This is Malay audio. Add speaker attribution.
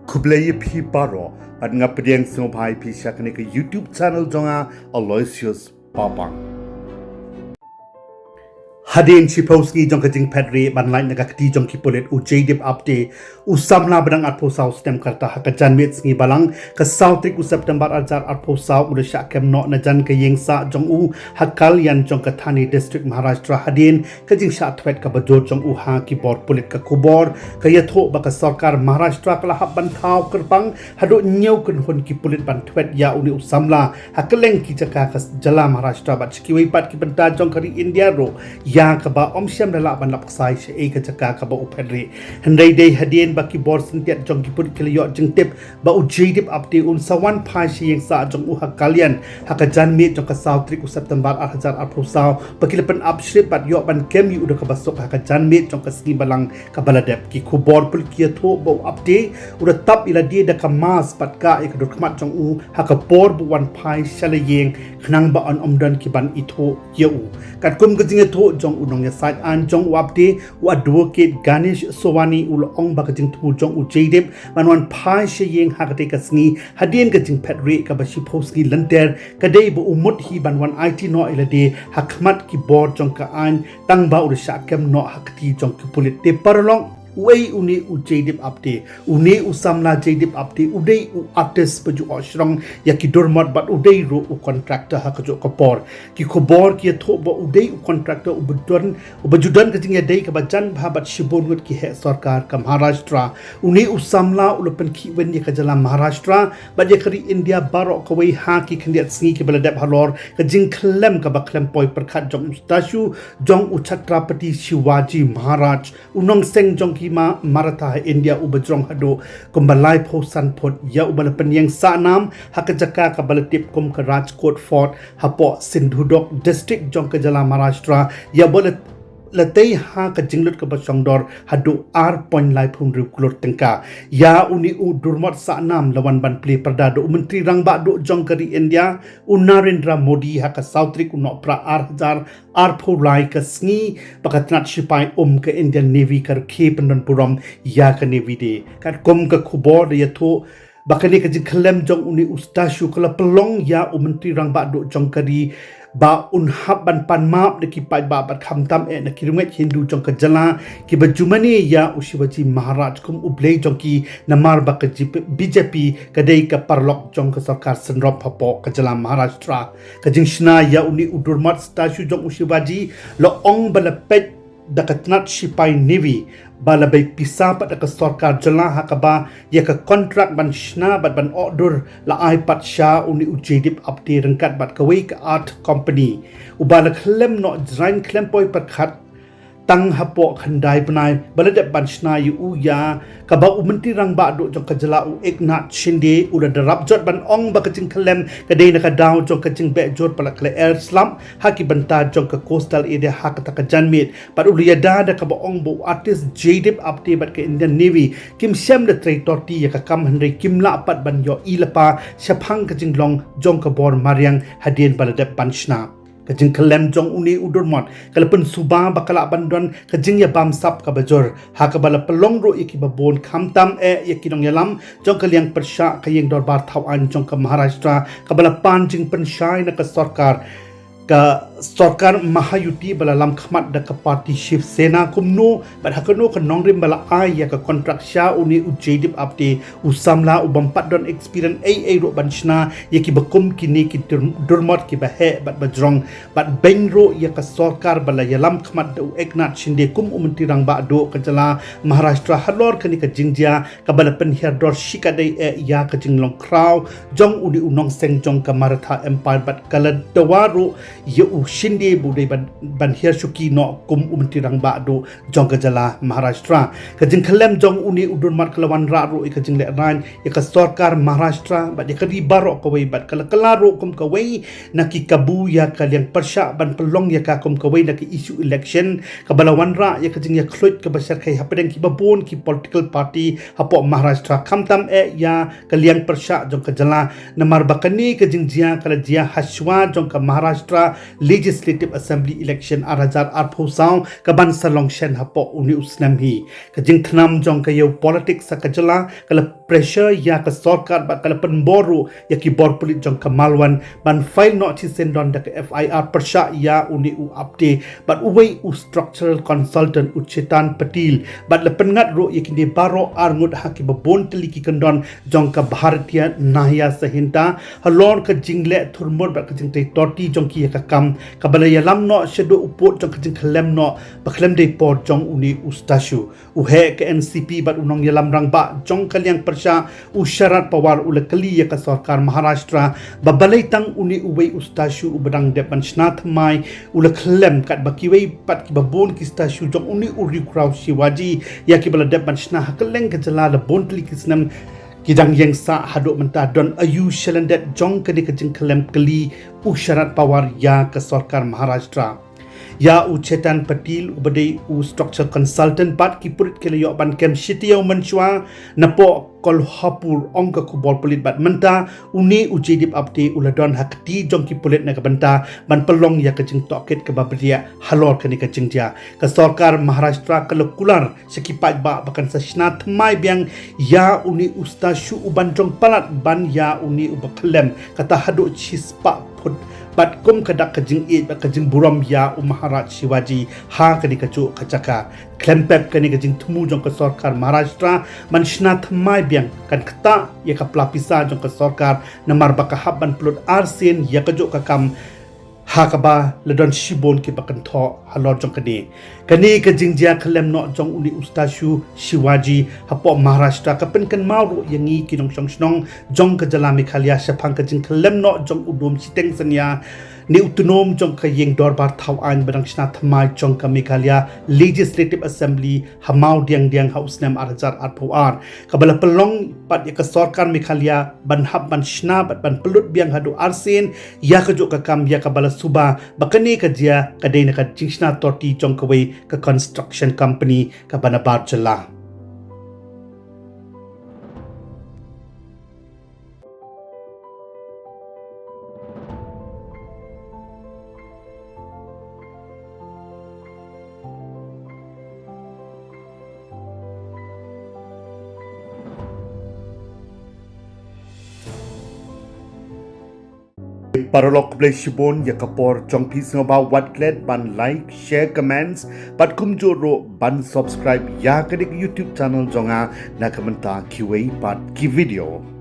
Speaker 1: Kublai pi paro at ngapediang sumpai pi syakane ke YouTube channel jonga Aloysius Papang. Hadin Chipowski jong kajing pedri ban lain nagakti jong ki Pulit u Jaydeep Apte u samla badang atpo saw stem karta hakajan mit ngi balang ka sautrik u September ajar atpo saw u sha kem no na jan ka yengsa jong u hakal yan jong ka Thani district Maharashtra hadin kajing sha thwet ka bajor jong u ha ki bor Pulit ka kubor ka yatho ba ka sarkar Maharashtra kala haban thaw kerpang hado nyau kun hon ki Pulit ban thwet ya u ni u samla hakaleng ki jaka ka jala Maharashtra bat ki wei pat ki banta jong kari India ro yang kaba om syam dala ban lap sai se e ka jaka kaba upedri hendai dei hadien ba ki bor sentiat jong ki Pulit kiliyo jingtip ba u Jaydeep Apte un sawan phai si yang sa jong u hakalian hakajan mi jong ka sautrik u September 2020 ba kilepen upshrip bat yo ban kem yu udah ka basok hakajan mi jong ka sgi balang ka baladep ki kubor Pulit ki tho ba Apte udah tap ila dia da ka mas pat ka e ka dot kmat jong u hakapor bu wan phai shalayeng khnang ba on omdan ki ban itho yu kat kum ka jinge tho jong unong ya side an jong Apte u advocate Ganesh Sowani ul ong ba ka jing thu jong u Jaydeep manwan phai she yeng hakate ka sngi hadien ka jing pedre ka ba shi phosgi lanter ka dei bu umut hi banwan IT no ilade hakmat ki board jong ka an tang ba ur sha kem no hakti jong ki Pulit te parlong Wei uni u Jaydeep Apte uni u samla Jaydeep Apte udei u artist baju oshrong ya ki dormat bat udei ro u contractor ha kajo kapor ki khobor ki tho ba udei u contractor u bajudan ka jing ya dei ka bajan bha bat shibon gut ki he sarkar ka Maharashtra uni u samla u lopen ki wen ya ka jala Maharashtra ba ya kari India barok ka wei ha ki khndiat sngi ki baladap Halor ka Jingkhyllem ka baklem poi perkhat jong ustashu jong u Chhatrapati Shivaji Maharaj unong seng jong ma Maratha India ubajrong hado kumbalai phosan phot ya ubala penyang sanam hakajaka ka balatip kum ka Rajkot Fort hapo Sindhudok district jong ka jala Maharashtra ya bolat latei ha ka jinglut ka basongdor hado ar point lai phum ru Klur tengka ya uni u durmat sanam lawan ban ple perda do menteri rangba do jong kari India u Narendra Modi ha ka sautrik no pra ar pho lai ka sngi pakatnat sipai ka Indian Navy kar khe pendon puram ya ka Navy de kat kom ka khubor ya tho bakani ka Jingkhyllem jong uni ustashu kala pelong ya menteri rangba do jong kari ba unhab ban pan map de ki pai ba bat khamtam e na kirunget Hindu jong ka jala ki bajumani ya Shivaji Maharaj kum ublei jong ki namar ba ka BJP ka dei ka parlok jong ka sarkar senrop hapo ka jala Maharashtra ka jingshna ya uni udurmat statue jong Shivaji lo ong balapet dakatnat sipai Navy bala bay pisa pat ka sarkar jala hakaba ya ka kontrak ban shna bat ban order la ai pat sha uni u Jaydeep Apte rengkat bat ka wei ka art company ubala khlem no jrain khlem poi pat khat tang hapo khandai panai balade ban shna yu u ya ka ba umenti rang ba do jong ka jala u Eknath Shinde u da darap jot ban ong ba ka Jingkhyllem ka dei na ka daw jong ka jing be jot pala kle air slum haki banta jong ka coastal area ha ka ta ka janmit pat u ya da ka ba ong bo artist Jaydeep Apte bat ka Indian Navy kim shem da traitor ti ya ka kam handai kim la pat ban yo ilapa shaphang ka jinglong jong ka bor mariang hadien balade ban shna ka Jingkhyllem jong uni udurmat kalapen suba bakala bandon ka jing ya bam sap ka bajor ha ka bala pelong ro iki babon khamtam e yakinong yalam jong ka liang persha ka yeng dorbar thaw an jong ka Maharashtra ka bala pan jing penshai na ka sarkar Mahayuti bala lam khmat da ka party Shiv Sena kumno bat hakano ka nongrim bala ai ya ka contract sha uni u Jaydeep Apte usamla ubampat don experience ai ro banchna yaki bakum kini ki durmat ki bahe bat bajrong bat bengro ya ka sarkar bala yalam khmat da Eknath Shinde kum umenti rang ba do ka jala Maharashtra Halor kani ka jingjia ka bala penhiar dor shikadai e ya ka jinglong kraw jong uni unong seng jong ka Maratha Empire bat kala dawaro ya u Shinde budai ban hiar shuki no kum umenti rang ba do jong ka jala Maharashtra ka Jingkhyllem jong uni udurmat kalawan ra ro ka jingle rain ya ka sarkar Maharashtra bat ya ka ribaro ka wei bat kala ro kum ka wei na ki kabu ya ka liang persha ban pelong ya ka kum ka wei na ki issue election ka balawan ra ya ka jing ya khloit ka basar kai hapedeng ki babon ki political party hapo Maharashtra khamtam e ya ka liang persha jong ka jala namar bakani ka jingjia kala jia haswa jong ka Maharashtra Legislative Assembly election arajar arphosau kaban salong shen hapo uni usnam hi ka jingkhnam jong ka yau politics sa kajala kala pressure ya ka sarkar ba kala penboru ya ki bor pulit jong ka malwan ban file notice sendon da ka FIR persha ya uni u apte but uwei u structural consultant uchetan patil but lepen ngat ro ya kini baro arngut haki babon teliki kendon jong ka bharatiya nahya sahinta halor ka jingle thurmor ba ka jingtai torti jong ki ka kam kabala yalam no shedo upot jong ka jingkhyllem no bakhlem dei por jong uni ustashu uhe ka NCP bat unong yalam rang ba jong kalyang persha usyarat pawar ulakali ya ka sarkar Maharashtra babalai tang uni uwei ustashu ubadang depan snat mai ulakhlem kat bakiwei pat ki babon ki stashu jong uni uri kraw shiwaji ya ki bala depan snah hakeleng ka jala la bontli kisnam Kidang yang sa haduk mentah don ayu shalandet jong kadi Jingkhyllem keli usyarat pawar ya ke sarkar Maharashtra. Ya ucetan patil ubadai u structure consultant pat ki purit kele yok ban kem shitiau menchua napo kol hapur ongka kubol pulit bat menta uni u Jaydeep Apte uladon hakti jong ki pulit na kabanta ban pelong ya kajing toket ke babria Halor kani kajing dia ke sarkar Maharashtra kalau Klur sekipat ba bahkan sasna thmai biang ya uni ustashu uban jong palat ban ya uni ubakhlem kata haduk chispa put bat kum kadak kajing it bat kajing buram ya Maharaj Shivaji ha kani kaju kacaka klempep kani kajing tumu jong ke sarkar Maharashtra man shna thmai biang kan kata ya ka pelapisa jong ke sarkar namar bakahab ban pelut arsen ya kaju kakam hakaba ledon shibon ki bakan tho Halor jong kani kajing dia khlem no jong uni ustashu Shivaji hapo Maharashtra ka pen kan maru yangi kinong song jong ka jala Meghalaya shapang kajing khlem no jong udum chiteng sanya ni autonom jong ka yeng dorbar thau an badang shna thmai jong ka Meghalaya Legislative Assembly hamau diang hausnam arajar arpoar kabala pelong pat ya ka sarkar Meghalaya ban hab ban shna ban pelut biang hadu arsen ya ka jo ka kam ya kabala suba bakani ka dia ka dei na ka jingshna torti jong ka wei ka construction company ka banabar jala Paralog play shibon ya kapor jong pis ngaba watlet ban like share comments pat kum joro ban subscribe ya kadik YouTube channel jonga na kamenta QA pat ki video